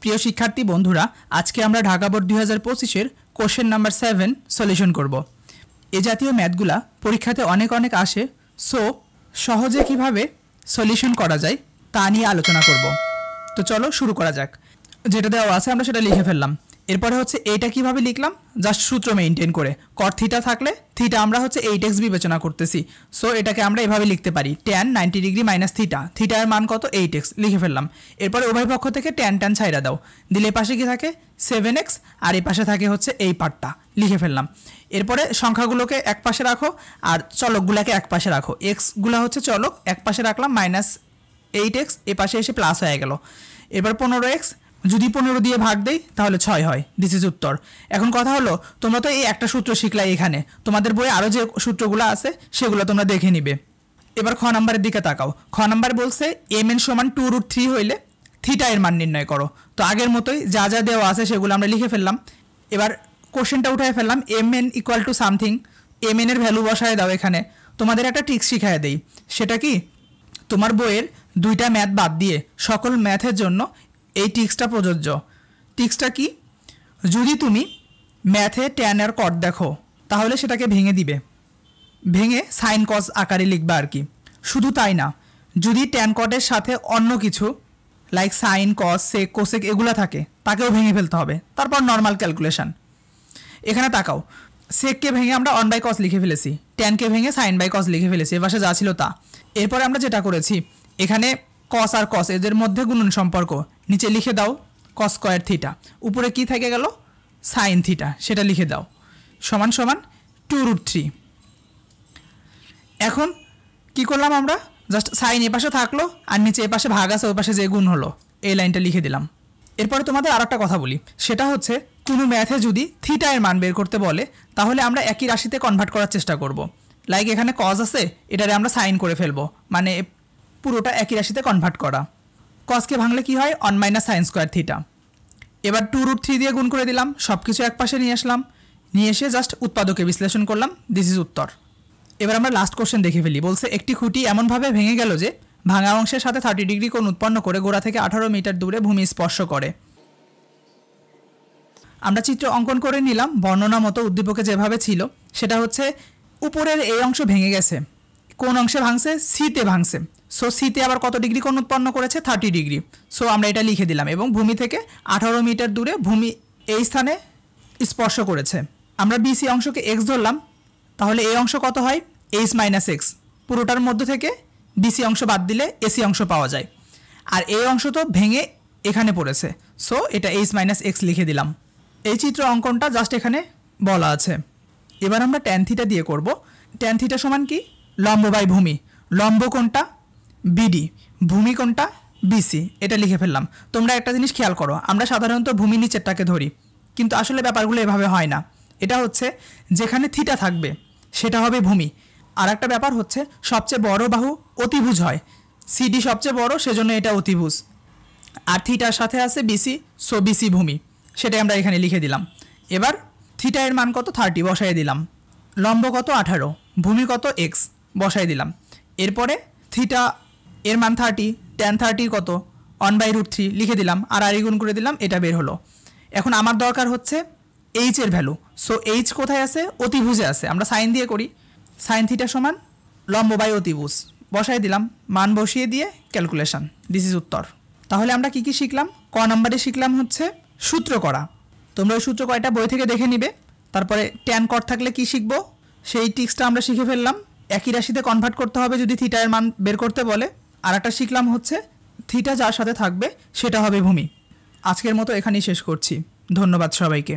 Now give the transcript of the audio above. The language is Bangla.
প্রিয় শিক্ষার্থী বন্ধুরা, আজকে আমরা ঢাকা বোর্ড 2025-এর কোশ্চেন নাম্বার 7 সলিউশন করব। এই জাতীয় ম্যাথগুলা পরীক্ষাতে অনেক আসে, সো সহজে কিভাবে সলিউশন করা যায় তা নিয়ে আলোচনা করব। তো চলো শুরু করা যাক। যেটা দেওয়া আছে আমরা সেটা লিখে ফেললাম। এরপরে হচ্ছে এইটা কিভাবে লিখলাম, জাস্ট সূত্র মেইনটেইন করে। কট থিটা থাকলে থিটা আমরা হচ্ছে 8x বিবেচনা করতেছি, সো এটাকে আমরা এভাবে লিখতে পারি, tan 90 ডিগ্রি মাইনাস থিটা, থিটার মান কত 8x লিখে ফেললাম। এরপরে উভয় পক্ষ থেকে tan ছাইড়া দাও, দিলে পাশে কি থাকে 7x, আর এই পাশে থাকে হচ্ছে এই পার্টটা, লিখে ফেললাম। এরপরে সংখ্যাগুলোকে এক পাশে রাখো আর চলকগুলোকে এক পাশে রাখো। এক্সগুলো হচ্ছে চলক, এক পাশে রাখলাম, মাইনাস 8x এ পাশে এসে প্লাস হয়ে গেল। এবার 15x যদি 15 দিয়ে ভাগ দেই তাহলে 6 হয়। দিস ইজ উত্তর। এখন কথা হলো, তোমরা তো এই একটা সূত্র শিখলাই, এখানে তোমাদের বইয়ে আরও যে সূত্রগুলো আছে সেগুলো তোমরা দেখে নিবে। এবার খ নাম্বারের দিকে তাকাও। খ নাম্বার বলছে mn সমান 2√3 হইলে থিটা এর মান নির্ণয় করো। তো আগের মতোই যা যা দেওয়া আছে সেগুলো আমরা লিখে ফেললাম। এবার কোশ্চেনটা উঠায় ফেললাম, mn equal to something, mn এর ভ্যালু বসায় দাও। এখানে তোমাদের একটা ট্রিক্স শিখায় দেই, সেটা কি, তোমার বইয়ের দুইটা ম্যাথ বাদ দিয়ে সকল ম্যাথের জন্য এই ট্রিক্সটা প্রযোজ্য। ট্রিক্সটা কি, যদি তুমি ম্যাথে ট্যান আর কট দেখো তাহলে সেটাকে ভেঙে দিবে, ভেঙে সাইন কস আকারে লিখবা আর কি। শুধু তাই না, যদি ট্যান কটের সাথে অন্য কিছু like sine cos sec cosec এগুলো থাকে তাকেও ভেঙে ফেলতে হবে, তারপর নর্মাল ক্যালকুলেশন। এখানে তাকাও, সেককে ভেঙে আমরা 1/cos লিখে ফেলেছি, ট্যানকে ভেঙে sin/cos লিখে ফেলেছি, এ পাশে যা ছিল তা। এরপরে আমরা যেটা করেছি, এখানে কস আর কস এদের মধ্যে গুণন সম্পর্ক, নিচে লিখে দাও কস স্কয়ার থিটা, উপরে কি থেকে গেল সাইন থিটা, সেটা লিখে দাও, সমান সমান 2√3। এখন কি করলাম আমরা, জাস্ট সাইন এ পাশে থাকলো আর নিচে এ পাশে ভাগ আছে, ওই পাশে যে গুণ হলো এই লাইনটা লিখে দিলাম। এরপরে তোমাদের আর একটা কথা বলি, সেটা হচ্ছে কোনো ম্যাথে যদি থিটা এর মান বের করতে বলে তাহলে আমরা একই রাশিতে কনভার্ট করার চেষ্টা করব। লাইক এখানে কজ আছে, এটারে আমরা সাইন করে ফেলবো, মানে পুরোটা একই রাশিতে কনভার্ট করা। কসকে ভাঙলে কি হয় 1 - sin স্কয়ার থিটা। এবার 2√3 দিয়ে গুণ করে দিলাম, সব কিছু এক পাশে নিয়ে আসলাম, নিয়ে এসে জাস্ট উৎপাদকে বিশ্লেষণ করলাম, দিস ইজ উত্তর। এবার আমরা লাস্ট কোশ্চেন দেখে ফেলি। বলছে একটি খুঁটি এমনভাবে ভেঙে গেল যে ভাঙা অংশের সাথে 30 ডিগ্রি কোণ উৎপন্ন করে গোড়া থেকে 18 মিটার দূরে ভূমি স্পর্শ করে। আমরা চিত্র অঙ্কন করে নিলাম বর্ণনা মতো, উদ্দীপকে যেভাবে ছিল সেটা হচ্ছে উপরের এই অংশ ভেঙে গেছে, কোন অংশে ভাঙছে, সিতে ভাঙছে, সো সিতে আবার কত ডিগ্রি কোণ উৎপন্ন করেছে 30 ডিগ্রি, সো আমরা এটা লিখে দিলাম। এবং ভূমি থেকে 18 মিটার দূরে ভূমি এই স্থানে স্পর্শ করেছে। আমরা বিসি অংশকে এক্স ধরলাম, তাহলে এই অংশ কত হয় h - x, পুরোটার মধ্য থেকে বিসি অংশ বাদ দিলে এসি অংশ পাওয়া যায়। আর এই অংশ তো ভেঙে এখানে পড়েছে, সো এটা h - x লিখে দিলাম। এই চিত্র অঙ্কনটা জাস্ট এখানে বলা আছে। এবার আমরা ট্যান থিটা দিয়ে করব। ট্যান থিটা সমান কি, লম্ব বাই ভূমি, লম্ব কোনটা বিডি, ভূমি কোনটা বিসি, এটা লিখে ফেললাম। তোমরা একটা জিনিস খেয়াল করো, আমরা সাধারণত ভূমি নিচেরটাকে ধরি, কিন্তু আসলে ব্যাপারগুলো এভাবে হয় না। এটা হচ্ছে যেখানে থিটা থাকবে সেটা হবে ভূমি। আর একটা ব্যাপার হচ্ছে সবচেয়ে বড় বাহু অতিভুজ হয়, সিডি সবচেয়ে বড় সেজন্য এটা অতিভুজ, আর থিটার সাথে আছে বিসি, সো বিসি ভূমি, সেটাই আমরা এখানে লিখে দিলাম। এবার থিটা এর মান কত 30 বসাই দিলাম, লম্ব কত 18, ভূমি কত এক্স বসাই দিলাম। এরপরে থিটা এর মান 30, tan 30 কত 1/√3 লিখে দিলাম, আর গুণ করে দিলাম, এটা বের হলো। এখন আমার দরকার হচ্ছে এইচ এর ভ্যালু, সো এইচ কোথায় আছে, অতিভুজে আছে। আমরা সাইন দিয়ে করি, সাইন থিটা সমান লম্ব বাই অতিভুজ বসাই দিলাম, মান বসিয়ে দিয়ে ক্যালকুলেশন, দিস ইজ উত্তর। তাহলে আমরা কি কি শিখলাম, ক নাম্বারে শিখলাম হচ্ছে সূত্র করা। তোমরা ওই সূত্র কয়টা বই থেকে দেখে নিবে। তারপরে ট্যান কট থাকলে কি শিখবো, সেই ট্রিক্সটা আমরা শিখে ফেললাম, একই রাশিতে কনভার্ট করতে হবে যদি থিটা এর মান বের করতে বলে। আর একটা শিখলাম হচ্ছে থিটা যার সাথে থাকবে সেটা হবে ভূমি। আজকের মতো এখানেই শেষ করছি, ধন্যবাদ সবাইকে।